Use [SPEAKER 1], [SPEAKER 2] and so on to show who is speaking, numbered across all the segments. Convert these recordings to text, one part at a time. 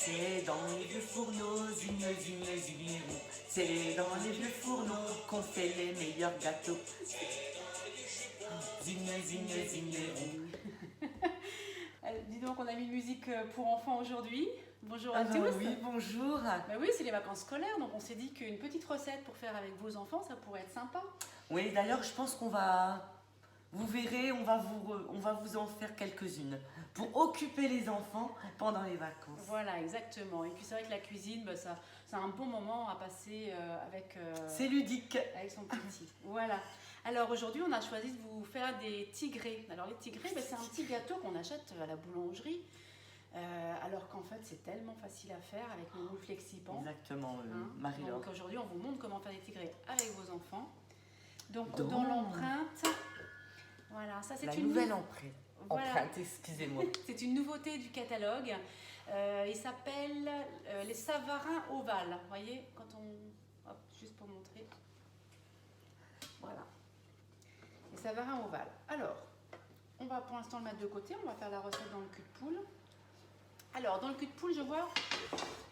[SPEAKER 1] C'est dans les vieux fourneaux, zignerons. C'est dans les vieux fourneaux qu'on fait les meilleurs gâteaux. Zignerons.
[SPEAKER 2] Dis donc, on a mis une musique pour enfants aujourd'hui. Bonjour à
[SPEAKER 1] Ah
[SPEAKER 2] tous.
[SPEAKER 1] bah oui, bonjour.
[SPEAKER 2] Bah oui, c'est les vacances scolaires, donc on s'est dit qu'une petite recette pour faire avec vos enfants, ça pourrait être sympa.
[SPEAKER 1] Oui, d'ailleurs, je pense qu'on va... Vous verrez, on va vous en faire quelques-unes pour occuper les enfants pendant les vacances.
[SPEAKER 2] Voilà, exactement. Et puis c'est vrai que la cuisine, bah, ça, c'est un bon moment à passer avec,
[SPEAKER 1] C'est ludique.
[SPEAKER 2] avec son petit. Voilà. Alors aujourd'hui, on a choisi de vous faire des tigrés. Alors les tigrés, bah, c'est un petit gâteau qu'on achète à la boulangerie. Alors qu'en fait, c'est tellement facile à faire avec le moule Flexi-Pan.
[SPEAKER 1] Exactement,
[SPEAKER 2] Hein.
[SPEAKER 1] Marie-Laure.
[SPEAKER 2] Donc aujourd'hui, on vous montre comment faire des tigrés avec vos enfants. Donc
[SPEAKER 1] Donc.
[SPEAKER 2] dans l'empreinte, voilà, ça c'est
[SPEAKER 1] La
[SPEAKER 2] une
[SPEAKER 1] nouvelle empreinte.
[SPEAKER 2] Voilà.
[SPEAKER 1] Empreinte, excusez-moi.
[SPEAKER 2] C'est une nouveauté du catalogue. Il s'appelle les Savarins ovales. Vous voyez, quand on... Hop, juste pour montrer. Voilà. Les Savarins ovales. Alors, on va pour l'instant le mettre de côté. On va faire la recette dans le cul de poule. Alors, dans le cul de poule, je vois...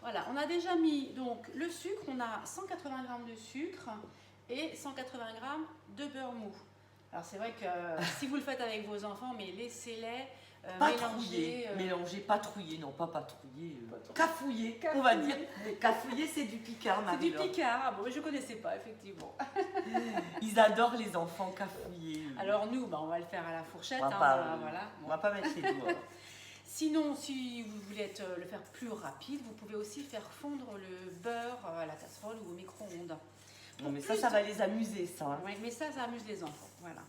[SPEAKER 2] Voilà, on a déjà mis donc le sucre. On a 180 g de sucre et 180 g de beurre mou. Alors c'est vrai que si vous le faites avec vos enfants, mais laissez-les
[SPEAKER 1] Mélanger, patrouiller, non pas patrouiller, cafouiller, on va dire. Cafouiller, c'est du picard,
[SPEAKER 2] C'est du
[SPEAKER 1] Marie-Laure.
[SPEAKER 2] picard, ah bon, je ne connaissais pas effectivement.
[SPEAKER 1] Ils adorent les enfants cafouiller.
[SPEAKER 2] Alors nous, bah, on va le faire à la fourchette,
[SPEAKER 1] On va pas,
[SPEAKER 2] voilà.
[SPEAKER 1] On va pas mettre les doigts.
[SPEAKER 2] Sinon, si vous voulez le faire plus rapide, vous pouvez aussi faire fondre le beurre à la casserole ou au micro-ondes.
[SPEAKER 1] Non mais ça va les amuser, ça. Hein.
[SPEAKER 2] Ouais, mais ça amuse les enfants, voilà.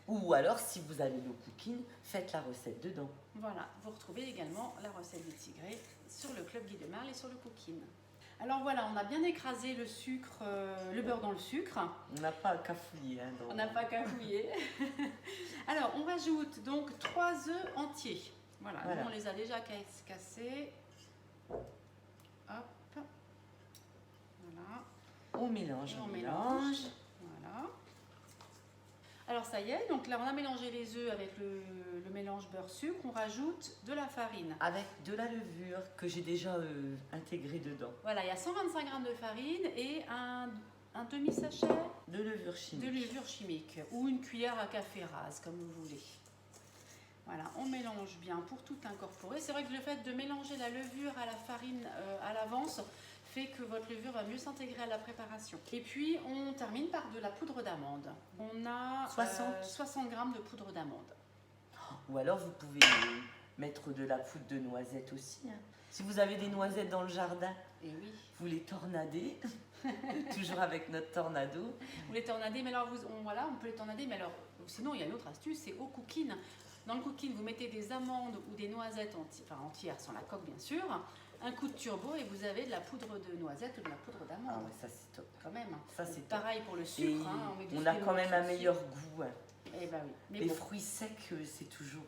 [SPEAKER 1] Ou alors, si vous avez le cooking, faites la recette dedans.
[SPEAKER 2] Voilà, vous retrouvez également la recette des tigrés sur le Club Guy de Marle et sur le cooking. Alors voilà, on a bien écrasé le sucre, le beurre dans le sucre.
[SPEAKER 1] On n'a pas à cafouiller. Hein,
[SPEAKER 2] On n'a pas qu'à fouiller. Alors, on rajoute donc 3 œufs entiers. Voilà,
[SPEAKER 1] Voilà.
[SPEAKER 2] Nous, on les a déjà cassés. Hop. Voilà.
[SPEAKER 1] On mélange,
[SPEAKER 2] Et
[SPEAKER 1] on
[SPEAKER 2] on
[SPEAKER 1] mélange.
[SPEAKER 2] mélange. Voilà. Alors, ça y est. Donc là, on a mélangé les œufs avec le mélange beurre-sucre. On rajoute de la farine.
[SPEAKER 1] Avec de la levure que j'ai déjà intégrée dedans.
[SPEAKER 2] Voilà, il y a 125 g de farine et un demi-sachet
[SPEAKER 1] De levure
[SPEAKER 2] de
[SPEAKER 1] chimique.
[SPEAKER 2] levure chimique ou une cuillère à café rase, comme vous voulez. Voilà, on mélange bien pour tout incorporer. C'est vrai que le fait de mélanger la levure à la farine à l'avance fait que votre levure va mieux s'intégrer à la préparation. Et puis, on termine par de la poudre d'amande. On a 60 g de poudre d'amande.
[SPEAKER 1] Ou alors, vous pouvez mettre de la poudre de noisette aussi. Hein. Si vous avez des noisettes dans le jardin,
[SPEAKER 2] Et oui.
[SPEAKER 1] vous les tornadez. Toujours avec notre tornado.
[SPEAKER 2] Vous les tornadez, mais alors voilà, on peut les tornader, mais alors sinon il y a une autre astuce, c'est au cooking. Dans le cooking, vous mettez des amandes ou des noisettes entières, sans la coque bien sûr, un coup de turbo et vous avez de la poudre de noisette ou de la poudre
[SPEAKER 1] Ah
[SPEAKER 2] d'amande.
[SPEAKER 1] ouais, ça c'est top.
[SPEAKER 2] Quand même.
[SPEAKER 1] Ça c'est top.
[SPEAKER 2] Pareil pour le
[SPEAKER 1] Et
[SPEAKER 2] sucre.
[SPEAKER 1] on a quand même un meilleur goût. Hein.
[SPEAKER 2] Eh ben oui. Mais
[SPEAKER 1] Les
[SPEAKER 2] bon.
[SPEAKER 1] fruits secs, c'est toujours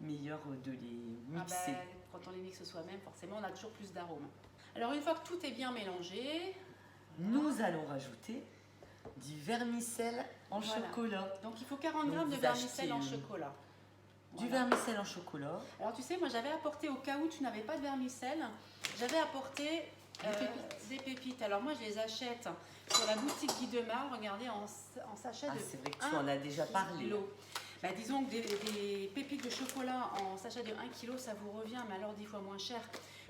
[SPEAKER 1] meilleur de les
[SPEAKER 2] Ah
[SPEAKER 1] mixer.
[SPEAKER 2] ben, quand on les mixe soi-même, forcément, on a toujours plus d'arômes. Alors une fois que tout est bien mélangé,
[SPEAKER 1] Nous allons rajouter du vermicelle en
[SPEAKER 2] Voilà.
[SPEAKER 1] chocolat.
[SPEAKER 2] donc il faut 40
[SPEAKER 1] Donc,
[SPEAKER 2] g de
[SPEAKER 1] vous
[SPEAKER 2] vermicelle en
[SPEAKER 1] achetez,
[SPEAKER 2] chocolat.
[SPEAKER 1] Du
[SPEAKER 2] Voilà.
[SPEAKER 1] vermicelle en chocolat.
[SPEAKER 2] Alors tu sais, moi j'avais apporté, au cas où tu n'avais pas de vermicelle, j'avais apporté des pépites. Alors moi je les achète sur la boutique Guy de Marle, regardez, en sachet
[SPEAKER 1] Ah,
[SPEAKER 2] de
[SPEAKER 1] c'est vrai que
[SPEAKER 2] 1
[SPEAKER 1] tu en as déjà parlé.
[SPEAKER 2] kilo. Bah, disons que des pépites de chocolat en sachet de 1 kg, ça vous revient, mais alors 10 fois moins cher.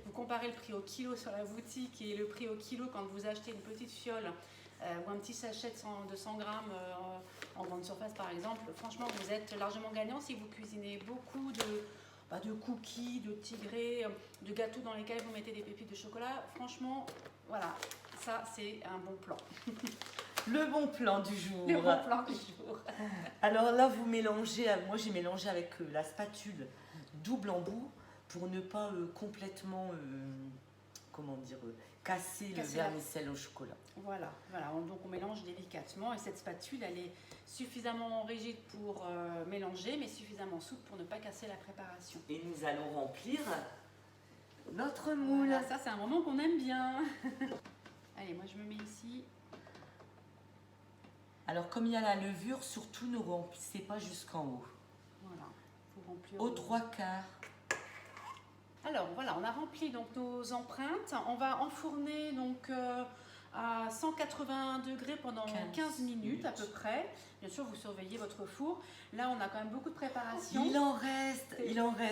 [SPEAKER 2] Vous comparez le prix au kilo sur la boutique et le prix au kilo quand vous achetez une petite fiole ou un petit sachet de 100 grammes en grande surface par exemple. Franchement, vous êtes largement gagnant si vous cuisinez beaucoup de cookies, de tigrés, de gâteaux dans lesquels vous mettez des pépites de chocolat. Franchement, voilà, ça c'est un bon plan.
[SPEAKER 1] Le bon plan du jour.
[SPEAKER 2] Le bon plan du jour.
[SPEAKER 1] Alors là, vous mélangez, moi j'ai mélangé avec la spatule double embout pour ne pas complètement, comment dire, casser le
[SPEAKER 2] Casser la-
[SPEAKER 1] vermicelle au chocolat.
[SPEAKER 2] Voilà, donc on mélange délicatement et cette spatule elle est suffisamment rigide pour mélanger mais suffisamment souple pour ne pas casser la préparation.
[SPEAKER 1] Et nous allons remplir notre moule.
[SPEAKER 2] Voilà, ça c'est un moment qu'on aime bien. Allez, moi je me mets ici.
[SPEAKER 1] Alors comme il y a la levure, surtout ne remplissez pas jusqu'en haut.
[SPEAKER 2] Voilà, faut remplir.
[SPEAKER 1] Aux 3/4.
[SPEAKER 2] Alors voilà, on a rempli donc nos empreintes. On va enfourner donc à 180 degrés pendant 15 minutes à peu près. Bien sûr, vous surveillez votre four. Là, on a quand même beaucoup de préparation.
[SPEAKER 1] Il en reste.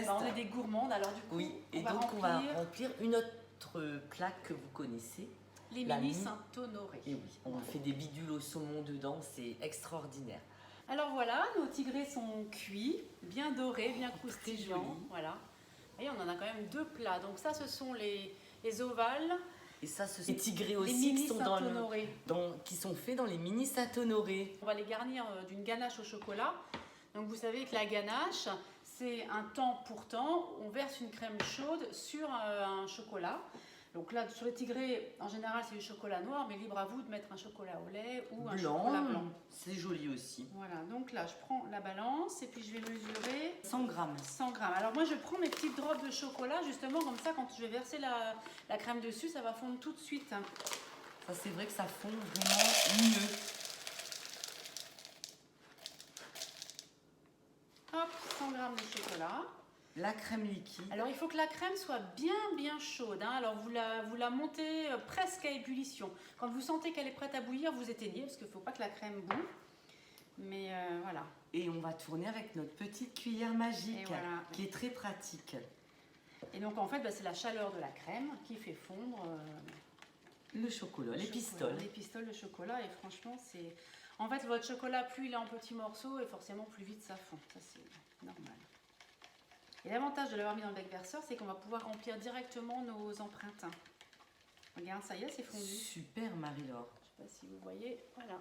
[SPEAKER 2] Bah, on est des gourmandes, alors du coup,
[SPEAKER 1] Oui, et
[SPEAKER 2] on va
[SPEAKER 1] donc
[SPEAKER 2] remplir
[SPEAKER 1] on va remplir une autre plaque que vous connaissez.
[SPEAKER 2] les
[SPEAKER 1] la
[SPEAKER 2] mini
[SPEAKER 1] mi-
[SPEAKER 2] Saint-Honoré.
[SPEAKER 1] Et oui, on fait des bidules au saumon dedans, c'est extraordinaire.
[SPEAKER 2] Alors voilà, nos tigrés sont cuits, bien dorés, bien croustillants.
[SPEAKER 1] joli.
[SPEAKER 2] Voilà. Et on en a quand même 2 plats. Donc ça, ce sont les ovales,
[SPEAKER 1] Et ça, ce sont les tigrés
[SPEAKER 2] les
[SPEAKER 1] aussi
[SPEAKER 2] mini
[SPEAKER 1] qui sont,
[SPEAKER 2] Saint-Honoré.
[SPEAKER 1] qui sont faits dans les mini Saint-Honoré.
[SPEAKER 2] On va les garnir d'une ganache au chocolat. Donc vous savez que la ganache, c'est un temps pour temps. On verse une crème chaude sur un chocolat. Donc là, sur les tigrés, en général, c'est du chocolat noir, mais libre à vous de mettre un chocolat au lait ou un chocolat blanc.
[SPEAKER 1] C'est joli aussi.
[SPEAKER 2] Voilà, donc là, je prends la balance et puis je vais mesurer
[SPEAKER 1] 100 grammes.
[SPEAKER 2] 100 grammes. Alors moi, je prends mes petites drops de chocolat, justement, comme ça, quand je vais verser la crème dessus, ça va fondre tout de suite.
[SPEAKER 1] Ça, c'est vrai que ça fond vraiment mieux.
[SPEAKER 2] Hop, 100 grammes de chocolat.
[SPEAKER 1] La crème liquide.
[SPEAKER 2] Alors il faut que la crème soit bien chaude. Hein. Alors vous la montez presque à ébullition. Quand vous sentez qu'elle est prête à bouillir, vous éteignez parce qu'il ne faut pas que la crème boue. Mais voilà.
[SPEAKER 1] Et on va tourner avec notre petite cuillère magique
[SPEAKER 2] Et voilà.
[SPEAKER 1] qui est très pratique.
[SPEAKER 2] Et donc en fait, bah, c'est la chaleur de la crème qui fait fondre
[SPEAKER 1] Le chocolat, les pistoles.
[SPEAKER 2] Les pistoles de chocolat. Et franchement, c'est... En fait, votre chocolat, plus il est en petits morceaux, et forcément plus vite ça fond. Ça, c'est normal. Et l'avantage de l'avoir mis dans le bec verseur, c'est qu'on va pouvoir remplir directement nos empreintes. Regarde, ça y est, c'est fondu.
[SPEAKER 1] Super, Marie-Laure.
[SPEAKER 2] Je ne sais pas si vous voyez. Voilà.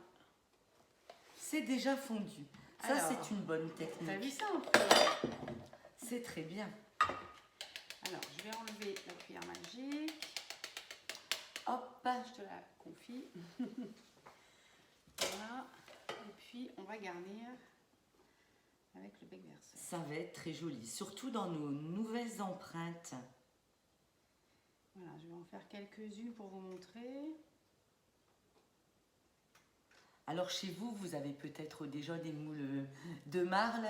[SPEAKER 1] C'est déjà fondu. Ça,
[SPEAKER 2] Alors,
[SPEAKER 1] c'est une bonne
[SPEAKER 2] T'as vu
[SPEAKER 1] technique.
[SPEAKER 2] ça un peu?
[SPEAKER 1] C'est très bien.
[SPEAKER 2] Alors, je vais enlever la cuillère magique.
[SPEAKER 1] Hop.
[SPEAKER 2] Je te la confie. Voilà. Et puis, on va garnir avec le bec verseur.
[SPEAKER 1] Ça va être très joli, surtout dans nos nouvelles empreintes.
[SPEAKER 2] Voilà, je vais en faire quelques-unes pour vous montrer.
[SPEAKER 1] Alors chez vous, vous avez peut-être déjà des moules de marle.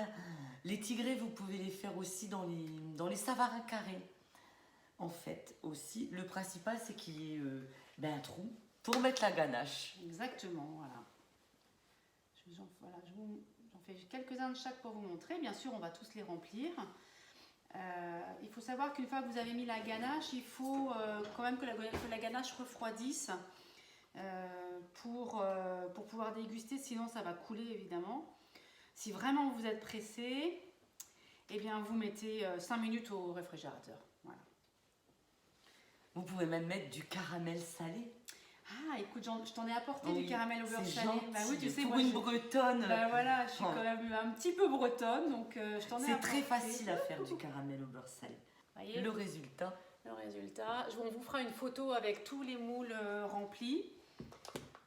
[SPEAKER 1] Les tigrés, vous pouvez les faire aussi dans les savarins carrés. En fait, aussi, le principal, c'est qu'il y ait un trou pour mettre la ganache.
[SPEAKER 2] Exactement, voilà. J'en fais quelques-uns de chaque pour vous montrer. Bien sûr, on va tous les remplir. Il faut savoir qu'une fois que vous avez mis la ganache, il faut quand même que la ganache refroidisse pour pouvoir déguster, sinon ça va couler évidemment. Si vraiment vous êtes pressé, eh bien vous mettez 5 minutes au réfrigérateur. Voilà.
[SPEAKER 1] Vous pouvez même mettre du caramel salé.
[SPEAKER 2] Ah, écoute, je t'en ai apporté
[SPEAKER 1] Oui,
[SPEAKER 2] du caramel au beurre
[SPEAKER 1] c'est
[SPEAKER 2] salé.
[SPEAKER 1] gentil.
[SPEAKER 2] Bah oui, tu sais,
[SPEAKER 1] pour
[SPEAKER 2] moi,
[SPEAKER 1] une bretonne.
[SPEAKER 2] bah voilà, je suis quand même un petit peu bretonne, donc je t'en ai
[SPEAKER 1] C'est
[SPEAKER 2] apporté.
[SPEAKER 1] très facile à faire du caramel au beurre salé.
[SPEAKER 2] Voyez,
[SPEAKER 1] Le résultat.
[SPEAKER 2] le résultat. On vous fera une photo avec tous les moules remplis.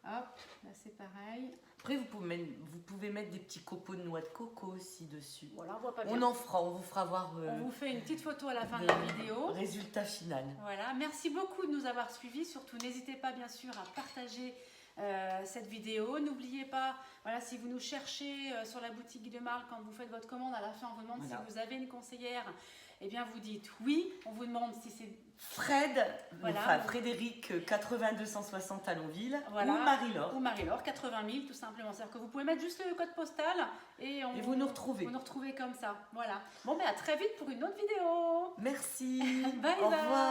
[SPEAKER 2] Hop, là c'est pareil.
[SPEAKER 1] Après, vous pouvez mettre des petits copeaux de noix de coco aussi dessus.
[SPEAKER 2] Voilà, on voit pas bien.
[SPEAKER 1] On vous fera voir
[SPEAKER 2] On vous fait une petite photo à la fin de
[SPEAKER 1] le
[SPEAKER 2] la vidéo.
[SPEAKER 1] résultat final.
[SPEAKER 2] Voilà, merci beaucoup de nous avoir suivis. Surtout, n'hésitez pas bien sûr à partager cette vidéo. N'oubliez pas, voilà, si vous nous cherchez sur la boutique Guy de Marle, quand vous faites votre commande, à la fin on vous demande
[SPEAKER 1] Voilà.
[SPEAKER 2] si vous avez une conseillère. Eh bien, vous dites oui. On vous demande si c'est
[SPEAKER 1] Voilà.
[SPEAKER 2] Voilà.
[SPEAKER 1] Frédéric 8260 à Lonville
[SPEAKER 2] Voilà.
[SPEAKER 1] ou Marie-Laure.
[SPEAKER 2] ou Marie-Laure 80 000 tout simplement. C'est-à-dire que vous pouvez mettre juste le code postal et
[SPEAKER 1] vous nous retrouvez.
[SPEAKER 2] Vous nous retrouvez comme ça. Voilà. Bon, ben à très vite pour une autre vidéo.
[SPEAKER 1] Merci.
[SPEAKER 2] Bye
[SPEAKER 1] Au
[SPEAKER 2] bye.
[SPEAKER 1] revoir.